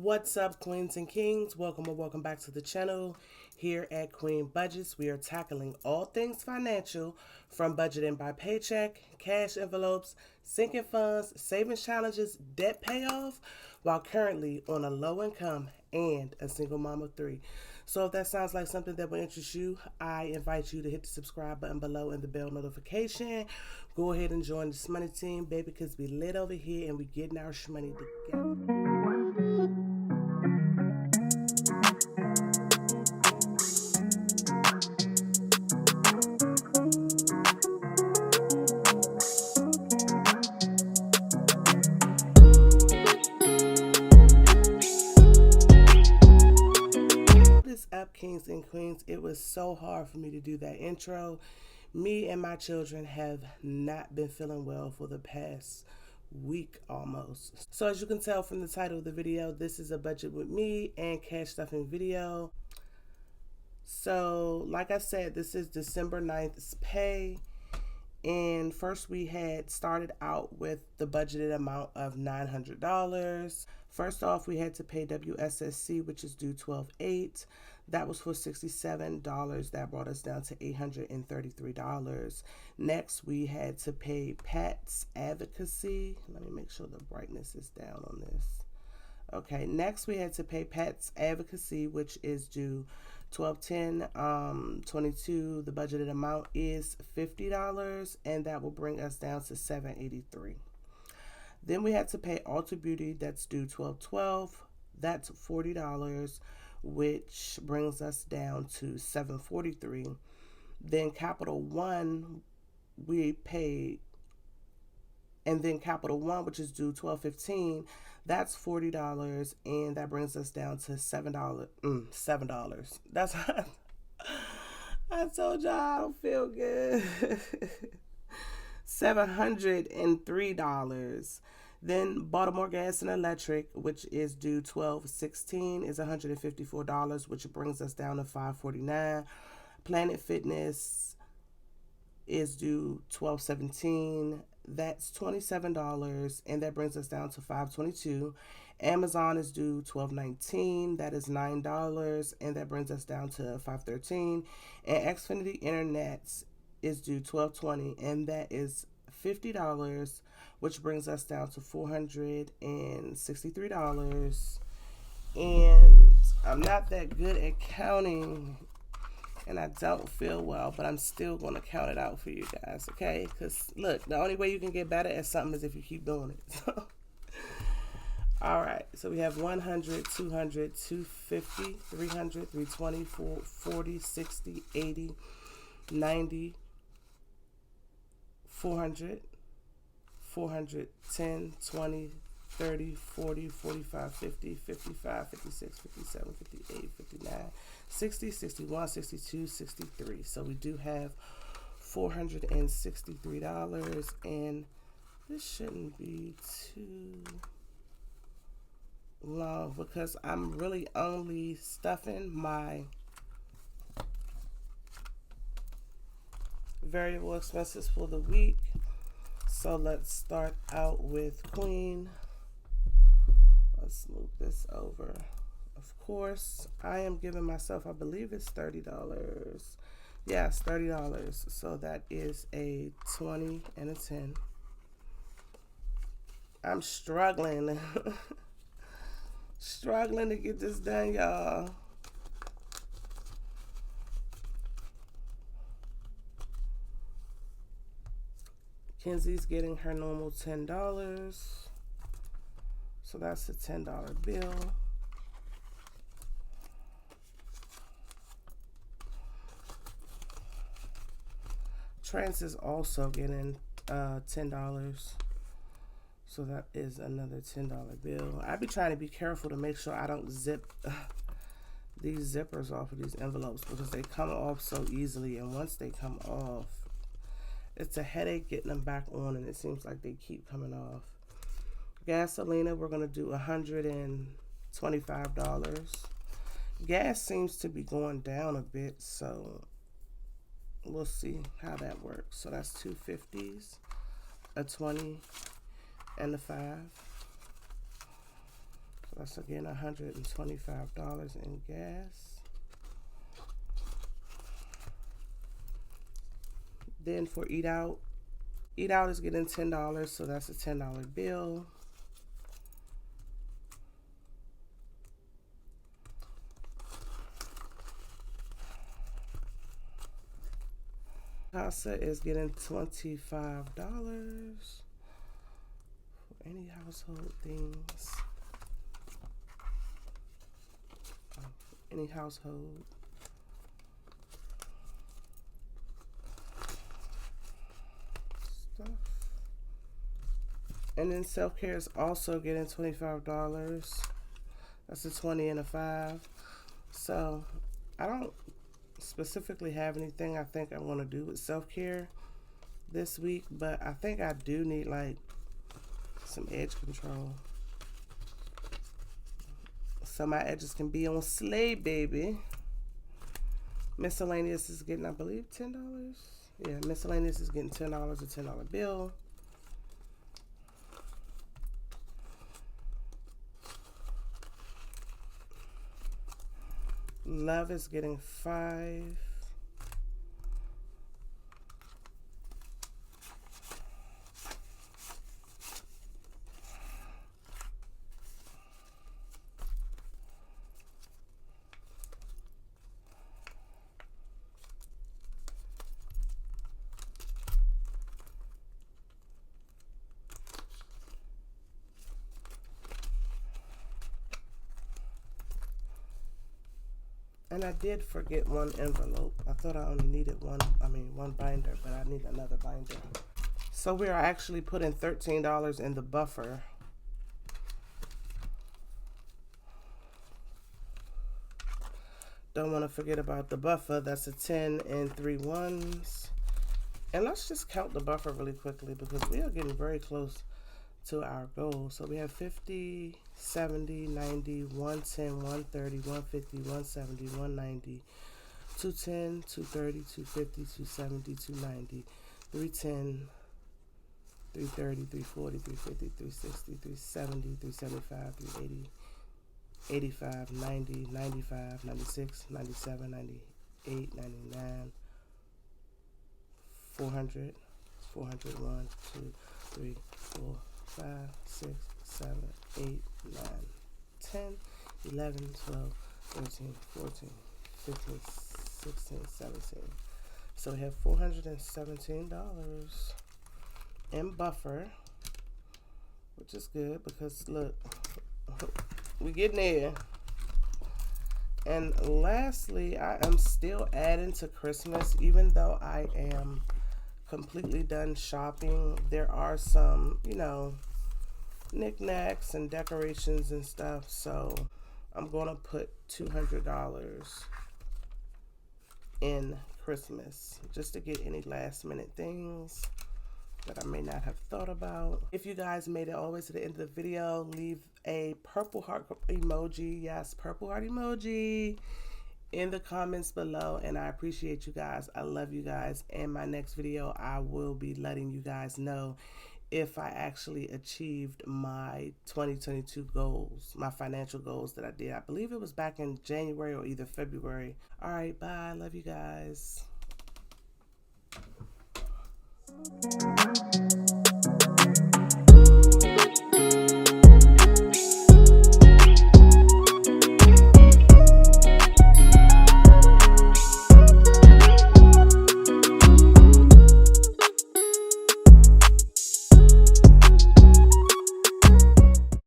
What's up, queens and kings? Welcome or welcome back to the channel. Here at Queen Budgets, we are tackling all things financial, from budgeting by paycheck, cash envelopes, sinking funds, savings challenges, debt payoff, while currently on a low income and a single mom of three. So if that sounds like something that will interest you, I invite you to hit the subscribe button below and the bell notification. Go ahead and join this money team, baby, because we lit over here and we getting our shmoney together. Up, kings and queens. It was so hard for me to do that intro. Me and my children have not been feeling well for the past week almost. So as you can tell from the title of the video, this is a budget with me and cash stuffing video. So like I said, this is December 9th's pay. And first we had started out with the budgeted amount of $900. First off, we had to pay WSSC, which is due 12/8. That was for $67. That brought us down to $833. Next, we had to pay Pat's Advocacy. Let me make sure the brightness is down on this. Okay, next we had to pay Pat's Advocacy, which is due 12/10/22. The budgeted amount is $50, and that will bring us down to $783. Then we had to pay Ulta Beauty, that's due 12/12. That's $40, which brings us down to $743. Then Capital One, we paid, and then Capital One, which is due 12/15, that's $40, and that brings us down to $7. That's I told y'all I don't feel good. $703. Then Baltimore Gas and Electric, which is due 12/16, is $154, which brings us down to $549. Planet Fitness is due 12/17. That's $27, and that brings us down to $522. Amazon is due 12/19. That is $9, and that brings us down to $513. And Xfinity Internet is due 12/20, and that is $50, which brings us down to $463. And I'm not that good at counting, and I don't feel well, but I'm still going to count it out for you guys, okay? Because, look, the only way you can get better at something is if you keep doing it. So, all right, so we have 100, 200, 250, 300, 320, 40, 60, 80, 90, 400, 410, 20, 30, 40, 45, 50, 55, 56, 57, 58, 59, 60, 61, 62, 63. So we do have $463, and this shouldn't be too long because I'm really only stuffing my variable expenses for the week. So let's start out with Queen. Let's move this over. Of course, I am giving myself, I believe it's $30. Yes, $30. So that is a 20 and a 10. I'm struggling. Struggling to get this done, y'all. Kenzie's getting her normal $10. So that's a $10 bill. Trance is also getting $10. So that is another $10 bill. I be trying to be careful to make sure I don't zip these zippers off of these envelopes because they come off so easily. And once they come off, it's a headache getting them back on, and it seems like they keep coming off. Gasolina, we're going to do $125. Gas seems to be going down a bit, so we'll see how that works. So that's 250s, a 20, and a 5. So That's again $125 in gas. Then for Eat Out is getting $10, so that's a $10 bill. Casa is getting $25 for any household things. Any household. Stuff. And then self-care is also getting $25. That's a 20 and a 5. So I don't specifically have anything I think I want to do with self-care this week, but I think I do need like some edge control, so my edges can be on slay, baby. Miscellaneous is getting, I believe, $10. Yeah, miscellaneous is getting $10, a $10 bill. Love is getting $5. And I did forget one envelope. I thought I only needed one binder, but I need another binder. So we are actually putting $13 in the buffer. Don't want to forget about the buffer. That's a 10 and 3 ones. And let's just count the buffer really quickly because we are getting very close to our goal. So we have 50, 70, 90, 110, 130, 150, 170, 190, 210, 230, 250, 270, 290, 310, 330, 340, 350, 360, 370, 375, 380, 85, 90, 95, 96, 97, 98, 99, 400, 401, 2, 3, 4, 5, 6, 7, 8, 9, 10, 11, 12, 13, 14, 15, 16, 17. So we have $417 in buffer, which is good because look, we getting there. And lastly, I am still adding to Christmas, even though I am completely done shopping. There are some, knickknacks and decorations and stuff. So I'm going to put $200 in Christmas just to get any last minute things that I may not have thought about. If you guys made it all the way to the end of the video, leave a purple heart emoji. Yes, purple heart emoji in the comments below, and I appreciate you guys. I love you guys. In my next video, I will be letting you guys know if I actually achieved my 2022 goals, my financial goals that I did. I believe it was back in January or either February. All right, bye. Love you guys.